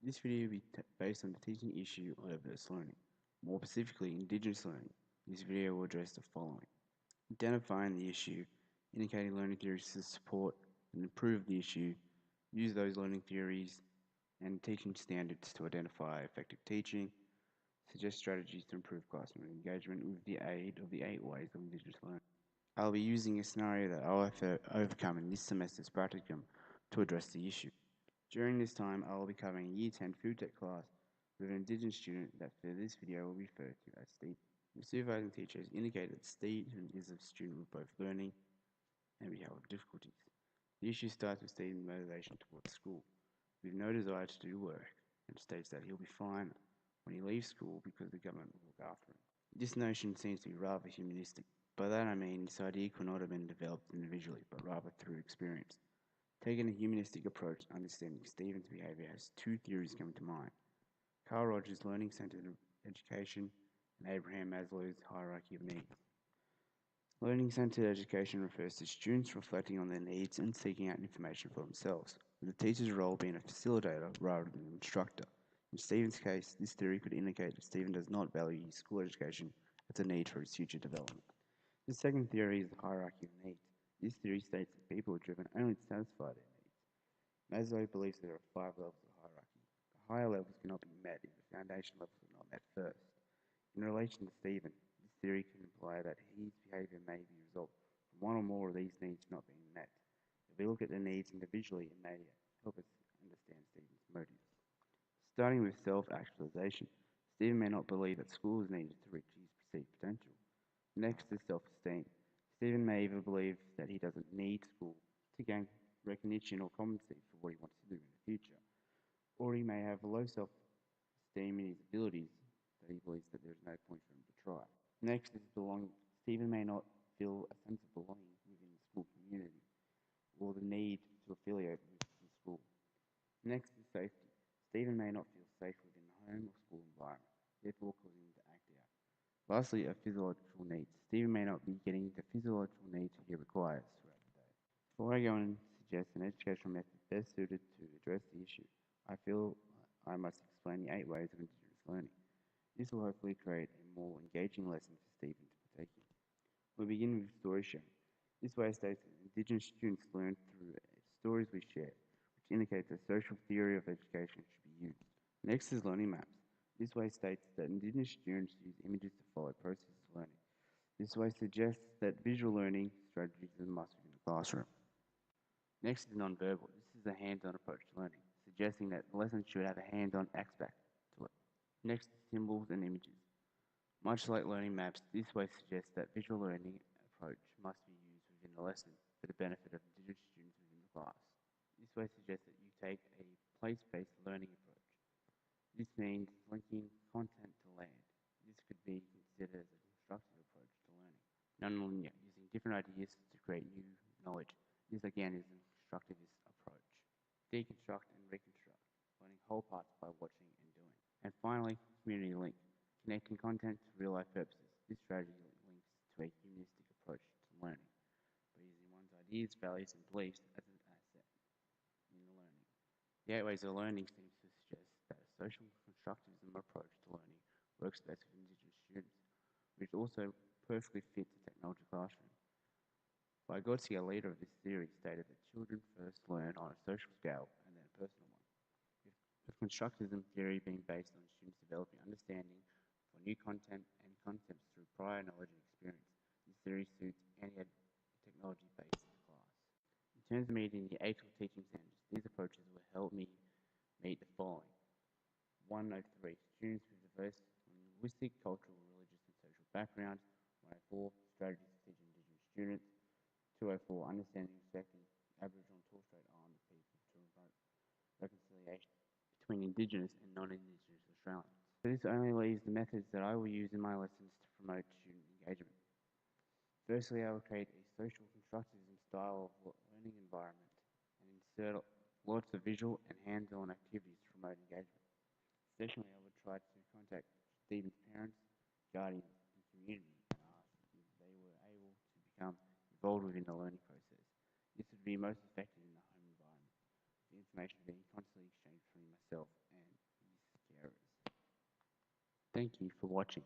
This video will be based on the teaching issue on adverse learning, more specifically Indigenous learning. This video will address the following: identifying the issue, indicating learning theories to support and improve the issue, use those learning theories and teaching standards to identify effective teaching, suggest strategies to improve classroom engagement with the aid of the 8 ways of Indigenous learning. I'll be using a scenario that I'll have to overcome in this semester's practicum to address the issue. During this time, I will be covering a Year 10 Food Tech class with an Indigenous student that for this video will be referred to as Steve. The supervising teacher has indicated that Stephen is a student with both learning and behavioural difficulties. The issue starts with Stephen's motivation towards school, with no desire to do work, and states that he'll be fine when he leaves school because the government will look after him. This notion seems to be rather humanistic. By that I mean this idea could not have been developed individually, but rather through experience. Taking a humanistic approach to understanding Stephen's behaviour has two theories come to mind: Carl Rogers' learning-centered education and Abraham Maslow's hierarchy of needs. Learning-centered education refers to students reflecting on their needs and seeking out information for themselves, with the teacher's role being a facilitator rather than an instructor. In Stephen's case, this theory could indicate that Stephen does not value his school education as a need for his future development. The second theory is the hierarchy of needs. This theory states that people are driven only to satisfy their needs. Maslow believes there are 5 levels of hierarchy. The higher levels cannot be met if the foundation levels are not met first. In relation to Stephen, this theory can imply that his behaviour may be a result from one or more of these needs not being met. If we look at the needs individually, it may help us understand Stephen's motives. Starting with self-actualization, Stephen may not believe that school is needed to reach his perceived potential. Next is self-esteem. Stephen may either believe that he doesn't need school to gain recognition or compensate for what he wants to do in the future, or he may have a low self-esteem in his abilities that he believes that there is no point for him to try. Next is belonging. Stephen may not feel a sense of belonging within the school community or the need to affiliate with the school. Next is safety. Stephen may not feel safe within the home or school environment, therefore causing him to act out. Lastly, are physiological needs. Stephen may not be getting the physiological needs he requires throughout the day. Before I go and suggest an educational method best suited to address the issue, I feel I must explain the 8 ways of Indigenous learning. This will hopefully create a more engaging lesson for Stephen to partake in. We'll begin with story sharing. This way states that Indigenous students learn through stories we share, which indicates that social theory of education should be used. Next is learning maps. This way states that Indigenous students use images to follow processes of learning. This way suggests that visual learning strategies are a must within the classroom. Next is nonverbal. This is a hands-on approach to learning, suggesting that the lesson should have a hands-on aspect to it. Next is symbols and images. Much like learning maps, this way suggests that visual learning approach must be used within the lesson for the benefit of Indigenous students within the class. This way suggests that you take a place-based learning approach. This means linking content to land. This could be considered as a constructive approach to learning. Non-linear, using different ideas to create new knowledge. This again is a constructivist approach. Deconstruct and reconstruct, learning whole parts by watching and doing. And finally, community link, connecting content to real-life purposes. This strategy links to a humanistic approach to learning by using one's ideas, values, and beliefs as an asset in the learning. The 8 ways of learning seems to suggest that a social constructivism approach to learning works best with Indigenous students, which also perfectly fits the technology classroom. Vygotsky, a leader of this theory, stated that children first learn on a social scale and then a personal one, with constructivism theory being based on students developing understanding for new content and concepts through prior knowledge and experience. This theory suits any technology-based class. In terms of meeting the 8 teaching standards, these approaches will help me meet the following. 103. Students with diverse linguistic, cultural, religious, and social backgrounds. 104. Strategies to teach Indigenous students. 204. Understanding and respecting Aboriginal and Torres Strait Islander people to promote reconciliation between Indigenous and non-Indigenous Australians. So this only leaves the methods that I will use in my lessons to promote student engagement. Firstly, I will create a social constructivism style of learning environment and insert lots of visual and hands-on activities to promote engagement. Secondly, I would try to contact Stephen's parents, guardians, and community and ask if they were able to become involved within the learning process. This would be most effective in the home environment, with the information being constantly exchanged between myself and Thank you for watching.